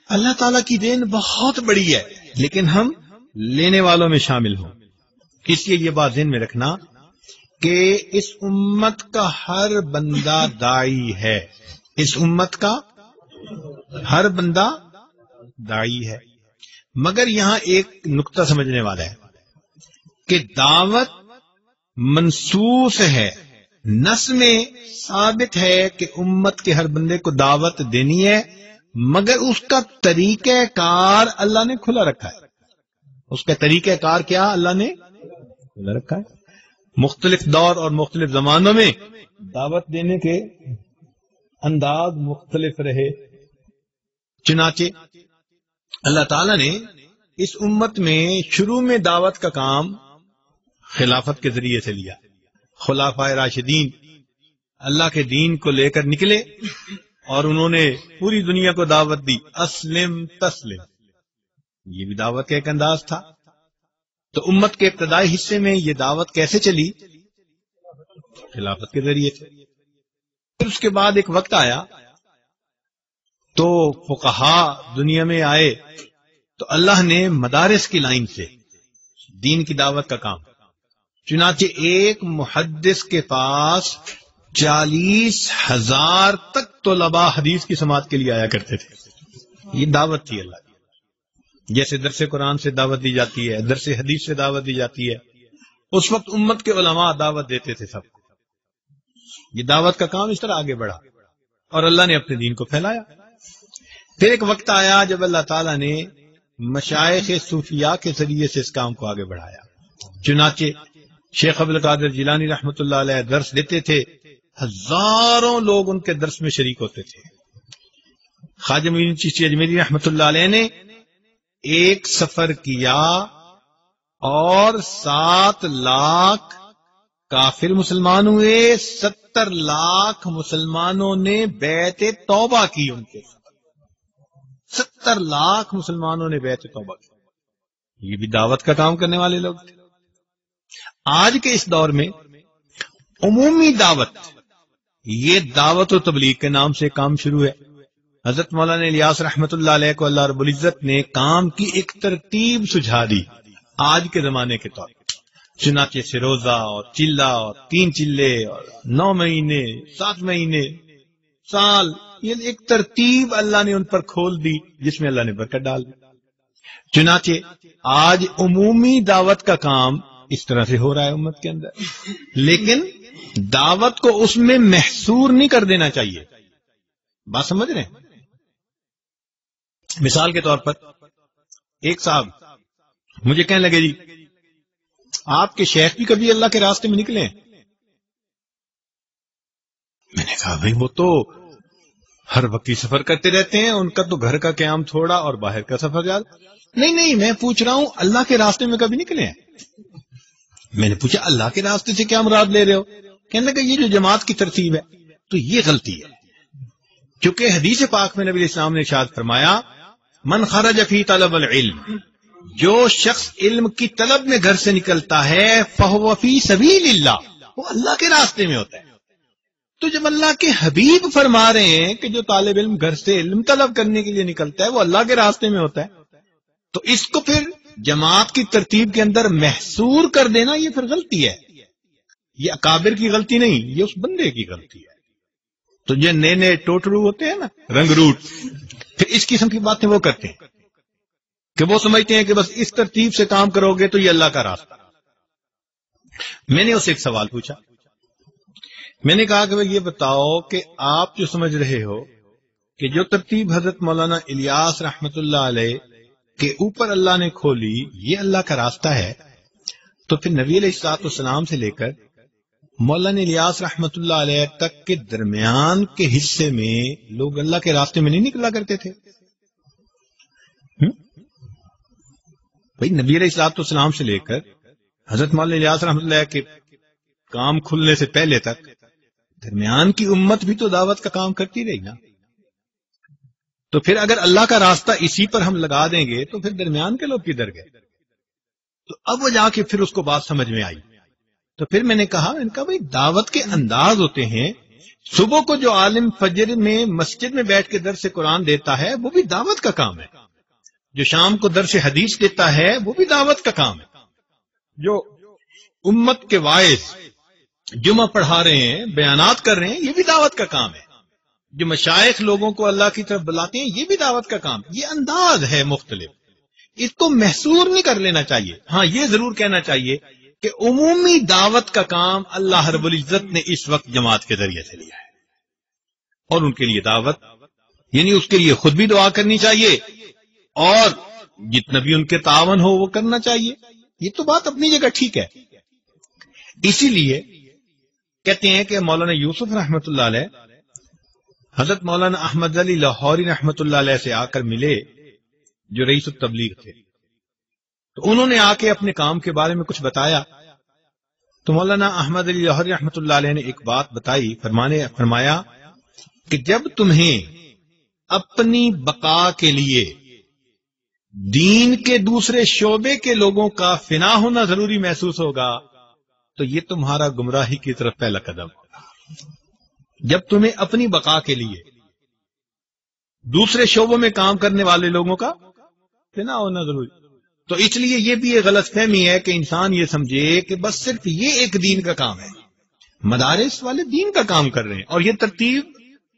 اللہ تعالیٰ کی دین بہت بڑی ہے، لیکن ہم لینے والوں میں شامل ہوں۔ اس لیے یہ بات ذہن میں رکھنا کہ اس امت کا ہر بندہ داعی ہے، اس امت کا ہر بندہ داعی ہے، مگر یہاں ایک نقطہ سمجھنے والا ہے کہ دعوت منصوص ہے، نص میں ثابت ہے کہ امت کے ہر بندے کو دعوت دینی ہے، مگر اس کا طریقہ کار اللہ نے کھلا رکھا ہے۔ اس کا طریقہ کار کیا اللہ نے کھلا رکھا ہے؟ مختلف دور اور مختلف زمانوں میں دعوت دینے کے انداز مختلف رہے، چنانچہ اللہ تعالیٰ نے اس امت میں شروع میں دعوت کا کام خلافت کے ذریعے سے لیا۔ خلفائے راشدین اللہ کے دین کو لے کر نکلے اور انہوں نے پوری دنیا کو دعوت دی، اسلم تسلم، یہ بھی دعوت کا ایک انداز تھا۔ تو امت کے ابتدائی حصے میں یہ دعوت کیسے چلی؟ خلافت کے ذریعے سے۔ پھر اس کے بعد ایک وقت آیا تو فقہا دنیا میں آئے، تو اللہ نے مدارس کی لائن سے دین کی دعوت کا کام، چنانچہ ایک محدث کے پاس 40,000 تک طلباء حدیث کی سماعت کے لیے آیا کرتے تھے۔ یہ دعوت تھی اللہ کی، جیسے درس قرآن سے دعوت دی جاتی ہے، درس حدیث سے دعوت دی جاتی ہے، اس وقت امت کے علماء دعوت دیتے تھے سب کو۔ یہ دعوت کا کام اس طرح آگے بڑھا اور اللہ نے اپنے دین کو پھیلایا۔ پھر ایک وقت آیا جب اللہ تعالیٰ نے مشائخ صوفیاء کے ذریعے سے اس کام کو آگے بڑھایا، چنانچہ شیخ عبد القادر جیلانی رحمۃ اللہ علیہ درس دیتے تھے، ہزاروں لوگ ان کے درس میں شریک ہوتے تھے۔ خواجہ معین الدین چشتی اجمیری رحمۃ اللہ علیہ نے ایک سفر کیا اور 7 لاکھ کافر مسلمان ہوئے، 70 لاکھ مسلمانوں نے بیعت توبہ کی، ان کے 70 لاکھ مسلمانوں نے بیعت توبہ کی۔ یہ بھی دعوت کا کام کرنے والے لوگ تھے۔ آج کے اس دور میں عمومی دعوت، یہ دعوت و تبلیغ کے نام سے کام شروع ہے۔ حضرت مولانا الیاس رحمت اللہ علیہ کو اللہ رب العزت نے کام کی ایک ترتیب سجھا دی آج کے زمانے کے طور پر، چنانچہ سے روزہ اور چلہ اور 3 چلے اور 9 مہینے 7 مہینے سال، یہ ایک ترتیب اللہ نے ان پر کھول دی جس میں اللہ نے برکت ڈال دی۔ چنانچہ آج عمومی دعوت کا کام اس طرح سے ہو رہا ہے امت کے اندر، لیکن دعوت کو اس میں محصور نہیں کر دینا چاہیے۔ بات سمجھ رہے ہیں؟ مثال کے طور پر ایک صاحب مجھے کہنے لگے، جی آپ کے شیخ بھی کبھی اللہ کے راستے میں نکلے ہیں؟ میں نے کہا بھائی وہ تو ہر وقت سفر کرتے رہتے ہیں، ان کا تو گھر کا قیام تھوڑا اور باہر کا سفر زیادہ۔ نہیں میں پوچھ رہا ہوں اللہ کے راستے میں کبھی نکلے ہیں؟ میں نے پوچھا اللہ کے راستے سے کیا مراد لے رہے ہو؟ کہنے لگا یہ جو جماعت کی ترتیب ہے تو یہ غلطی ہے، کیونکہ حدیث پاک میں نبی اسلام نے ارشاد فرمایا من خرج فی طلب العلم، جو شخص علم کی طلب میں گھر سے نکلتا ہے فہو فی سبیل اللہ، وہ اللہ کے راستے میں ہوتا ہے۔ تو جب اللہ کے حبیب فرما رہے ہیں کہ جو طالب علم گھر سے علم طلب کرنے کے لیے نکلتا ہے وہ اللہ کے راستے میں ہوتا ہے، تو اس کو پھر جماعت کی ترتیب کے اندر محصور کر دینا یہ پھر غلطی ہے۔ یہ اکابر کی غلطی نہیں، یہ اس بندے کی غلطی ہے۔ تو جو نئے ٹوٹرو ہوتے ہیں نا، رنگ روٹ، پھر اس قسم کی باتیں وہ کرتے ہیں کہ وہ سمجھتے ہیں کہ بس اس ترتیب سے کام کرو گے تو یہ اللہ کا راستہ۔ میں نے اسے ایک سوال پوچھا، میں نے کہا کہ بھائی یہ بتاؤ کہ آپ جو سمجھ رہے ہو کہ جو ترتیب حضرت مولانا الیاس رحمت اللہ علیہ کے اوپر اللہ نے کھولی یہ اللہ کا راستہ ہے، تو پھر نبی علیہ الصلوۃ والسلام سے لے کر مولانا الیاس رحمت اللہ علیہ تک کے درمیان کے حصے میں لوگ اللہ کے راستے میں نہیں نکلا کرتے تھے؟ بھائی نبی علیہ الصلوۃ والسلام سے لے کر حضرت مولانا الیاس رحمت اللہ کے کام کھلنے سے پہلے تک درمیان کی امت بھی تو دعوت کا کام کرتی رہی نا۔ تو پھر اگر اللہ کا راستہ اسی پر ہم لگا دیں گے تو پھر درمیان کے لوگ کدھر گئے؟ تو اب وہ جا کے پھر اس کو بات سمجھ میں آئی۔ تو پھر میں نے کہا بھائی دعوت کے انداز ہوتے ہیں، صبح کو جو عالم فجر میں مسجد میں بیٹھ کے درس قرآن دیتا ہے وہ بھی دعوت کا کام ہے. جو شام کو درس حدیث دیتا ہے وہ بھی دعوت کا کام ہے. جو امت کے واعظ جمعہ پڑھا رہے ہیں، بیانات کر رہے ہیں، یہ بھی دعوت کا کام ہے. جو مشائخ لوگوں کو اللہ کی طرف بلاتے ہیں، یہ بھی دعوت کا کام. یہ انداز ہے مختلف، اس کو محصور نہیں کر لینا چاہیے. ہاں یہ ضرور کہنا چاہیے کہ عمومی دعوت کا کام اللہ رب العزت نے اس وقت جماعت کے ذریعے سے لیا ہے، اور ان کے لیے دعوت یعنی اس کے لیے خود بھی دعا کرنی چاہیے اور جتنا بھی ان کے تعاون ہو وہ کرنا چاہیے. یہ تو بات اپنی جگہ ٹھیک ہے. اسی لیے کہتے ہیں کہ مولانا یوسف رحمۃ اللہ علیہ حضرت مولانا احمد علی لاہوری رحمۃ اللہ علیہ سے آ کر ملے جو رئیس التبلیغ تھے. تو انہوں نے آ کے اپنے کام کے بارے میں کچھ بتایا. تو مولانا احمد علی لاہوری رحمۃ اللہ علیہ نے ایک بات بتائی، فرمایا کہ جب تمہیں اپنی بقا کے لیے دین کے دوسرے شعبے کے لوگوں کا فنا ہونا ضروری محسوس ہوگا تو یہ تمہارا گمراہی کی طرف پہلا قدم ہوگا. جب تمہیں اپنی بقا کے لیے دوسرے شعبوں میں کام کرنے والے لوگوں کا فنا ہونا ضروری، تو اس لیے یہ بھی ایک غلط فہمی ہے کہ انسان یہ سمجھے کہ بس صرف یہ ایک دین کا کام ہے. مدارس والے دین کا کام کر رہے ہیں، اور یہ ترتیب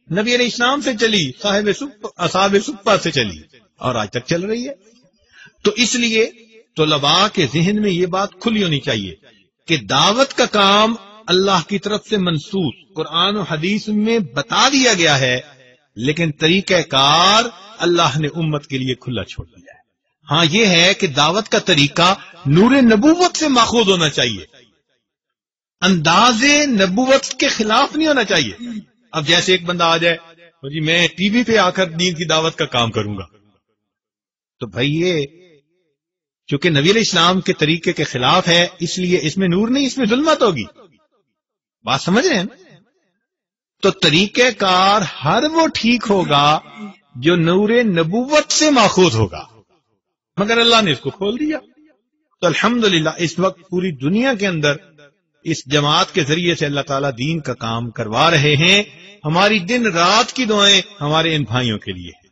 نبی علیہ السلام سے چلی، اصحاب صفہ سے چلی اور آج تک چل رہی ہے. تو اس لیے طلباء کے ذہن میں یہ بات کھلی ہونی چاہیے کہ دعوت کا کام اللہ کی طرف سے منسوخ قرآن و حدیث میں بتا دیا گیا ہے، لیکن طریقہ کار اللہ نے امت کے لیے کھلا چھوڑ دیا ہے. ہاں یہ ہے کہ دعوت کا طریقہ نور نبوت سے ماخوذ ہونا چاہیے، انداز نبوت کے خلاف نہیں ہونا چاہیے. اب جیسے ایک بندہ آ جائے جی میں ٹی وی پہ آ کر دین کی دعوت کا کام کروں گا، تو بھائی یہ چونکہ نبی علیہ السلام کے طریقے کے خلاف ہے، اس لیے اس میں نور نہیں، اس میں ظلمت ہوگی. بات سمجھ رہے ہیں؟ تو طریقہ کار ہر وہ ٹھیک ہوگا جو نور نبوت سے ماخوذ ہوگا، مگر اللہ نے اس کو کھول دیا. تو الحمدللہ اس وقت پوری دنیا کے اندر اس جماعت کے ذریعے سے اللہ تعالیٰ دین کا کام کروا رہے ہیں. ہماری دن رات کی دعائیں ہمارے ان بھائیوں کے لیے ہیں.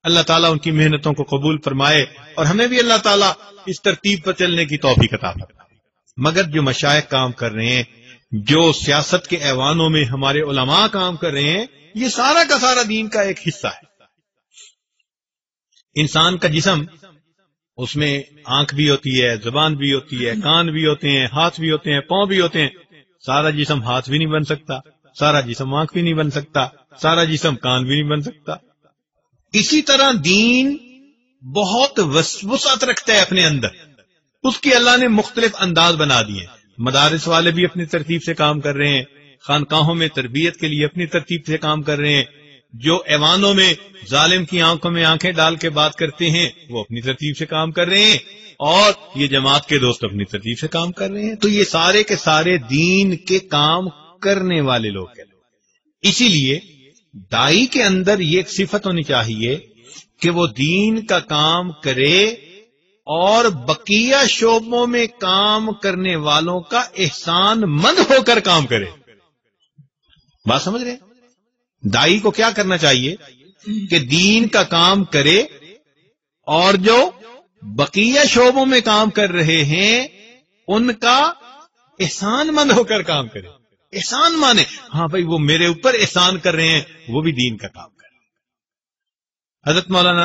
اللہ تعالیٰ ان کی محنتوں کو قبول فرمائے اور ہمیں بھی اللہ تعالیٰ اس ترتیب پر چلنے کی توفیق عطا فرمائے. مگر جو مشائخ کام کر رہے ہیں، جو سیاست کے ایوانوں میں ہمارے علماء کام کر رہے ہیں، یہ سارا کا سارا دین کا ایک حصہ ہے. انسان کا جسم، اس میں آنکھ بھی ہوتی ہے، زبان بھی ہوتی ہے، کان بھی ہوتے ہیں، ہاتھ بھی ہوتے ہیں، پاؤں بھی ہوتے ہیں. سارا جسم ہاتھ بھی نہیں بن سکتا، سارا جسم آنکھ بھی نہیں بن سکتا، سارا جسم کان بھی نہیں بن سکتا. اسی طرح دین بہت وسعت رکھتا ہے اپنے اندر، اس کی اللہ نے مختلف انداز بنا دیے. مدارس والے بھی اپنی ترتیب سے کام کر رہے ہیں، خانقاہوں میں تربیت کے لیے اپنی ترتیب سے کام کر رہے ہیں، جو ایوانوں میں ظالم کی آنکھوں میں آنکھیں ڈال کے بات کرتے ہیں وہ اپنی ترتیب سے کام کر رہے ہیں، اور یہ جماعت کے دوست اپنی ترتیب سے کام کر رہے ہیں. تو یہ سارے کے سارے دین کے کام کرنے والے لوگ ہیں. اسی لیے دائی کے اندر یہ ایک صفت ہونی چاہیے کہ وہ دین کا کام کرے اور بقیہ شعبوں میں کام کرنے والوں کا احسان مند ہو کر کام کرے. بات سمجھ رہے ہیں؟ دائی کو کیا کرنا چاہیے کہ دین کا کام کرے اور جو بقیہ شعبوں میں کام کر رہے ہیں ان کا احسان مند ہو کر کام کرے. احسان مانے ہاں بھائی وہ میرے اوپر احسان کر رہے ہیں، وہ بھی دین کا کام کرے. حضرت مولانا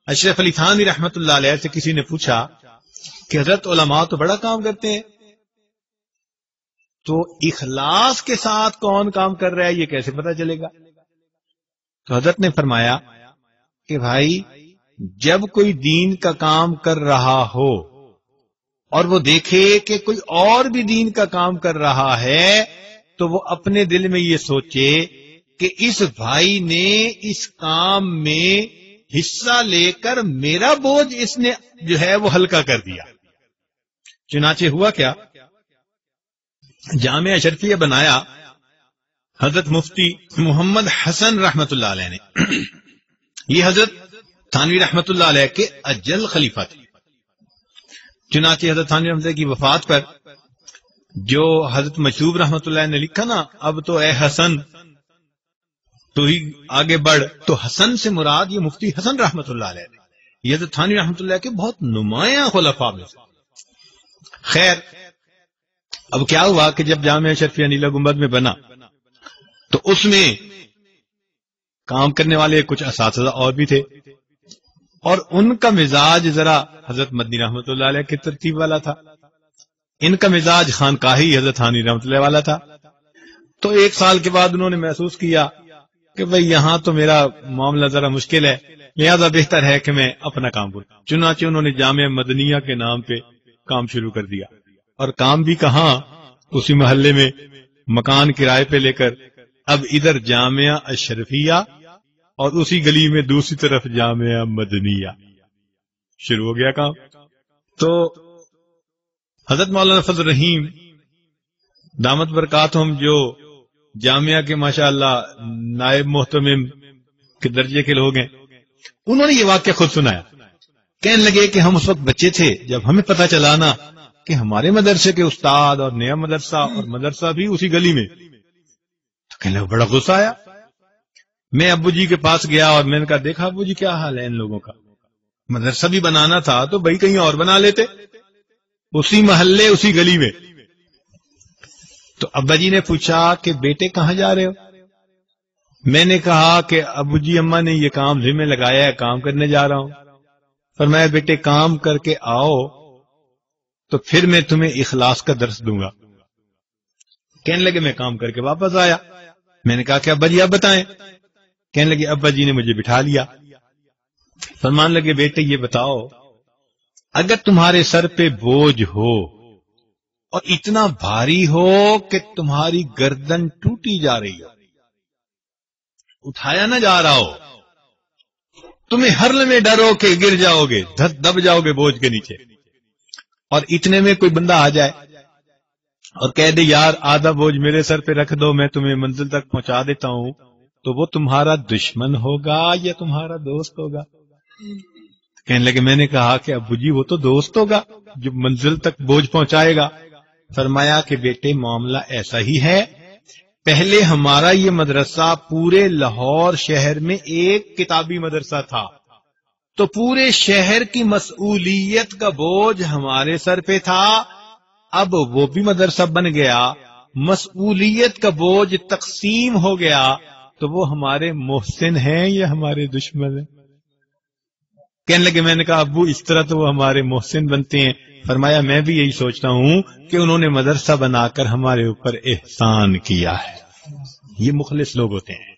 اشرف علی تھانوی رحمت اللہ علیہ سے کسی نے پوچھا کہ حضرت علماء تو بڑا کام کرتے ہیں، تو اخلاص کے ساتھ کون کام کر رہا ہے یہ کیسے پتا چلے گا؟ تو حضرت نے فرمایا کہ بھائی جب کوئی دین کا کام کر رہا ہو اور وہ دیکھے کہ کوئی اور بھی دین کا کام کر رہا ہے تو وہ اپنے دل میں یہ سوچے کہ اس بھائی نے اس کام میں حصہ لے کر میرا بوجھ اس نے جو ہے وہ ہلکا کر دیا. چنانچہ ہوا کیا، جامعہ اشرفیہ بنایا حضرت مفتی محمد حسن رحمت اللہ علیہ نے. یہ حضرت تھانوی رحمت اللہ علیہ کے اجل خلیفہ تھے. چنانچہ حضرت تھانوی رحمت اللہ کی وفات پر جو حضرت مشہور رحمت اللہ نے لکھا نا، اب تو اے حسن تو ہی آگے بڑھ. تو حسن سے مراد یہ مفتی حسن رحمت اللہ علیہ نے، یہ تو تھانوی رحمت اللہ کے بہت نمایاں خلفاء میں سے. خیر اب کیا ہوا کہ جب جامعہ اشرفیہ نیلا گنبد میں بنا تو اس میں کام کرنے والے کچھ اساتذہ اور بھی تھے، اور ان کا مزاج ذرا حضرت مدنی رحمت اللہ علیہ کی ترتیب والا تھا، ان کا مزاج خانقاہی حضرت تھانوی رحمت اللہ والا تھا. تو ایک سال کے بعد انہوں نے محسوس کیا کہ بھئی یہاں تو میرا معاملہ ذرا مشکل ہے، لہذا بہتر ہے کہ میں اپنا کام کروں. چنانچہ انہوں نے جامعہ مدنیہ کے نام پہ کام شروع کر دیا، اور کام بھی کہاں، اسی محلے میں مکان کرائے پہ لے کر اب ادھر جامعہ اشرفیہ اور اسی گلی میں دوسری طرف جامعہ مدنیہ شروع ہو گیا کام. تو حضرت مولانا فضل الرحیم دامت برکاتہم جو جامعہ کے ماشاءاللہ نائب محتمم کے درجے کے لوگ ہیں، انہوں نے یہ واقعہ خود سنایا. کہنے لگے کہ ہم اس وقت بچے تھے جب ہمیں پتہ چلا نا کہ ہمارے مدرسے کے استاد اور نیا مدرسہ اور مدرسہ بھی اسی گلی میں، تو کہنے لگے بڑا غصہ آیا. میں ابو جی کے پاس گیا اور میں نے کہا دیکھا ابو جی کیا حال ہے ان لوگوں کا، مدرسہ بھی بنانا تھا تو بھائی کہیں اور بنا لیتے اسی محلے اسی گلی میں. تو ابا جی نے پوچھا کہ بیٹے کہاں جا رہے ہو؟ میں نے کہا کہ ابو جی اماں نے یہ کام ذمہ لگایا ہے، کام کرنے جا رہا ہوں. فرمایا بیٹے کام کر کے آؤ تو پھر میں تمہیں اخلاص کا درس دوں گا. کہنے لگے میں کام کر کے واپس آیا. میں نے کہا کہ ابا جی آپ بتائیں. کہنے لگے ابا جی نے مجھے بٹھا لیا. فرمان لگے بیٹے یہ بتاؤ، اگر تمہارے سر پہ بوجھ ہو اور اتنا بھاری ہو کہ تمہاری گردن ٹوٹی جا رہی ہو، اٹھایا نہ جا رہا ہو، تمہیں ہر لمحے ڈر ہو کہ گر جاؤ گے، دب جاؤ گے بوجھ کے نیچے، اور اتنے میں کوئی بندہ آ جائے اور کہہ دے یار آدھا بوجھ میرے سر پہ رکھ دو میں تمہیں منزل تک پہنچا دیتا ہوں، تو وہ تمہارا دشمن ہوگا یا تمہارا دوست ہوگا؟ کہنے لگے میں نے کہا کہ ابو جی وہ تو دوست ہوگا جو منزل تک بوجھ پہنچائے گا. فرمایا کہ بیٹے معاملہ ایسا ہی ہے، پہلے ہمارا یہ مدرسہ پورے لاہور شہر میں ایک کتابی مدرسہ تھا، تو پورے شہر کی مسئولیت کا بوجھ ہمارے سر پہ تھا. اب وہ بھی مدرسہ بن گیا، مسئولیت کا بوجھ تقسیم ہو گیا، تو وہ ہمارے محسن ہیں یا ہمارے دشمن ہیں؟ کہنے لگے میں نے کہا ابو اس طرح تو وہ ہمارے محسن بنتے ہیں. فرمایا میں بھی یہی سوچتا ہوں کہ انہوں نے مدرسہ بنا کر ہمارے اوپر احسان کیا ہے. یہ مخلص لوگ ہوتے ہیں.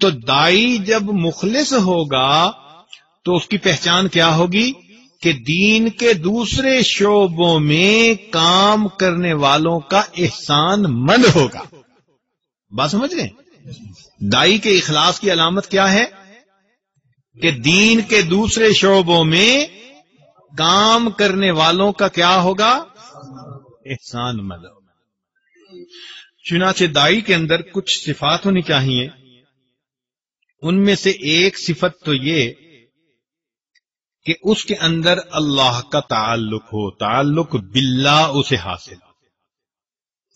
تو دائی جب مخلص ہوگا تو اس کی پہچان کیا ہوگی کہ دین کے دوسرے شعبوں میں کام کرنے والوں کا احسان مند ہوگا. بات سمجھ رہے ہیں؟ دائی کے اخلاص کی علامت کیا ہے کہ دین کے دوسرے شعبوں میں کام کرنے والوں کا کیا ہوگا؟ احسان مند ہوگا. چنانچہ دائی کے اندر کچھ صفات ہونی چاہیے. ان میں سے ایک صفت تو یہ کہ اس کے اندر اللہ کا تعلق ہو، تعلق باللہ اسے حاصل.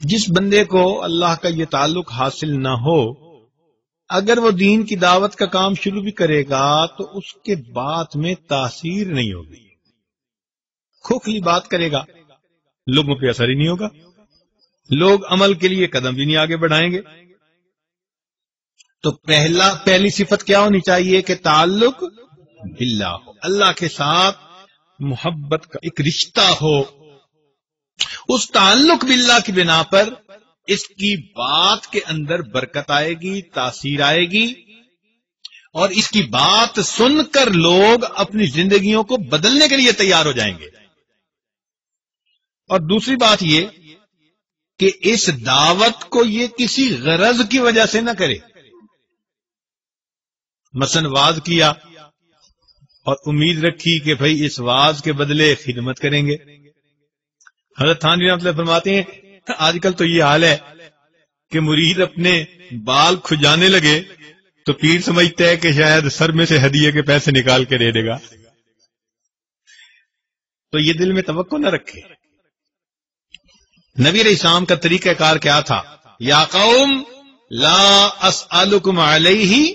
جس بندے کو اللہ کا یہ تعلق حاصل نہ ہو، اگر وہ دین کی دعوت کا کام شروع بھی کرے گا تو اس کے بات میں تاثیر نہیں ہوگی، کھوکھلی بات کرے گا، لوگوں پہ اثر ہی نہیں ہوگا، لوگ عمل کے لیے قدم بھی نہیں آگے بڑھائیں گے. تو پہلی صفت کیا ہونی چاہیے کہ تعلق باللہ ہو، اللہ کے ساتھ محبت کا ایک رشتہ ہو. اس تعلق باللہ کی بنا پر اس کی بات کے اندر برکت آئے گی، تاثیر آئے گی، اور اس کی بات سن کر لوگ اپنی زندگیوں کو بدلنے کے لیے تیار ہو جائیں گے. اور دوسری بات یہ کہ اس دعوت کو یہ کسی غرض کی وجہ سے نہ کرے. مثلا واز کیا اور امید رکھی کہ بھئی اس واز کے بدلے خدمت کریں گے. حضرت تھانوی رحمۃ اللہ فرماتے ہیں آج کل تو یہ حال ہے کہ مرید اپنے بال کھجانے لگے تو پیر سمجھتا ہے کہ شاید سر میں سے ہدیے کے پیسے نکال کے دے دے گا. تو یہ دل میں توقع نہ رکھے. نبی علیہ السلام کا طریقہ کار کیا تھا؟ یا قوم لا اسألکم علیہ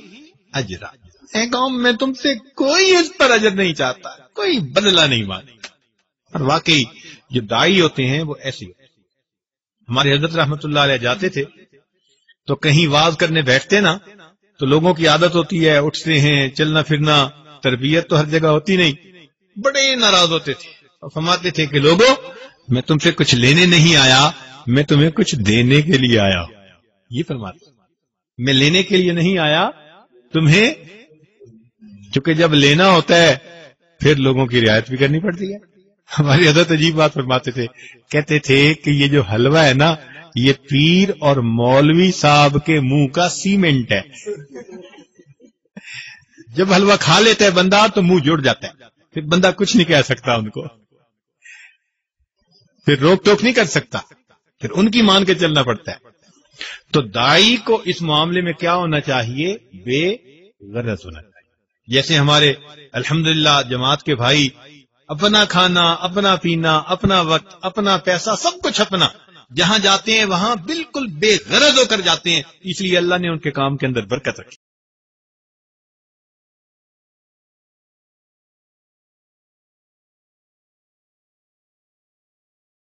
اجرا، اے قوم میں تم سے کوئی اس پر اجر نہیں چاہتا، کوئی بدلہ نہیں مانگتا۔ اور واقعی جو داعی ہوتے ہیں وہ ایسے ہوتے ہیں۔ ہمارے حضرت رحمت اللہ علیہ جاتے تھے تو کہیں واز کرنے بیٹھتے نا تو لوگوں کی عادت ہوتی ہے اٹھتے ہیں چلنا پھرنا، تربیت تو ہر جگہ ہوتی نہیں، بڑے ناراض ہوتے تھے اور فرماتے تھے کہ لوگوں میں تم سے کچھ لینے نہیں آیا، میں تمہیں کچھ دینے کے لیے آیا ہوں۔ یہ فرماتے میں لینے کے لیے نہیں آیا تمہیں، چونکہ جب لینا ہوتا ہے پھر لوگوں کی رعایت بھی کرنی پڑتی ہے۔ ہماری حضرت عجیب بات فرماتے تھے، کہتے تھے کہ یہ جو حلوہ ہے نا یہ پیر اور مولوی صاحب کے منہ کا سیمنٹ ہے، جب حلوہ کھا لیتا ہے بندہ تو منہ جڑ جاتا ہے، پھر بندہ کچھ نہیں کہہ سکتا، ان کو پھر روک ٹوک نہیں کر سکتا، پھر ان کی مان کے چلنا پڑتا ہے۔ تو داعی کو اس معاملے میں کیا ہونا چاہیے؟ بے غرض ہونا چاہیے۔ جیسے ہمارے الحمدللہ جماعت کے بھائی اپنا کھانا، اپنا پینا، اپنا وقت، اپنا پیسہ، سب کچھ اپنا، جہاں جاتے ہیں وہاں بالکل بے غرض ہو کر جاتے ہیں، اس لیے اللہ نے ان کے کام کے اندر برکت رکھی۔